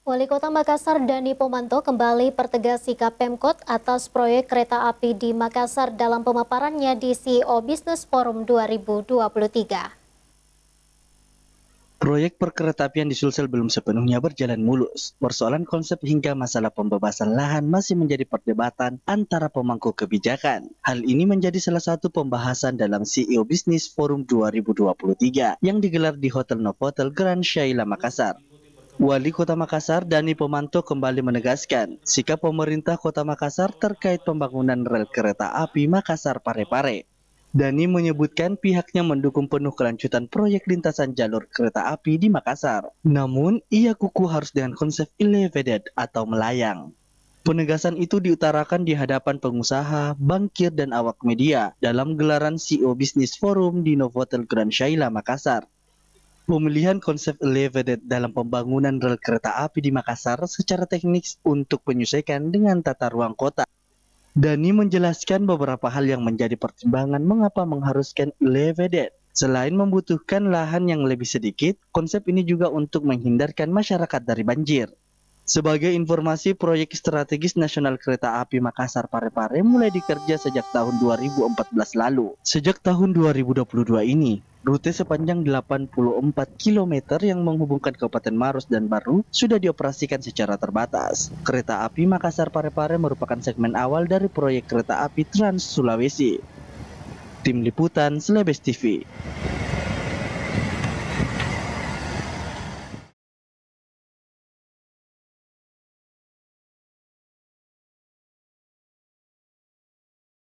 Wali Kota Makassar Dani Pomanto kembali pertegas sikap Pemkot atas proyek kereta api di Makassar dalam pemaparannya di CEO Business Forum 2023. Proyek perkeretaapian di Sulsel belum sepenuhnya berjalan mulus. Persoalan konsep hingga masalah pembebasan lahan masih menjadi perdebatan antara pemangku kebijakan. Hal ini menjadi salah satu pembahasan dalam CEO Business Forum 2023 yang digelar di Hotel Novotel Grand Shaila Makassar. Wali Kota Makassar Dani Pomanto kembali menegaskan sikap pemerintah Kota Makassar terkait pembangunan rel kereta api Makassar Parepare. Dani menyebutkan pihaknya mendukung penuh kelanjutan proyek lintasan jalur kereta api di Makassar. Namun, ia kukuh harus dengan konsep elevated atau melayang. Penegasan itu diutarakan di hadapan pengusaha, bankir, dan awak media dalam gelaran CEO Business Forum di Novotel Grand Shaila Makassar. Pemilihan konsep elevated dalam pembangunan rel kereta api di Makassar secara teknis untuk penyesuaian dengan tata ruang kota. Dani menjelaskan beberapa hal yang menjadi pertimbangan mengapa mengharuskan elevated. Selain membutuhkan lahan yang lebih sedikit, konsep ini juga untuk menghindarkan masyarakat dari banjir. Sebagai informasi, proyek strategis nasional kereta api Makassar Parepare mulai dikerja sejak tahun 2014 lalu. Sejak tahun 2022 ini, rute sepanjang 84 km yang menghubungkan Kabupaten Maros dan Baru sudah dioperasikan secara terbatas. Kereta api Makassar Parepare merupakan segmen awal dari proyek kereta api Trans Sulawesi. Tim Liputan Celebes TV.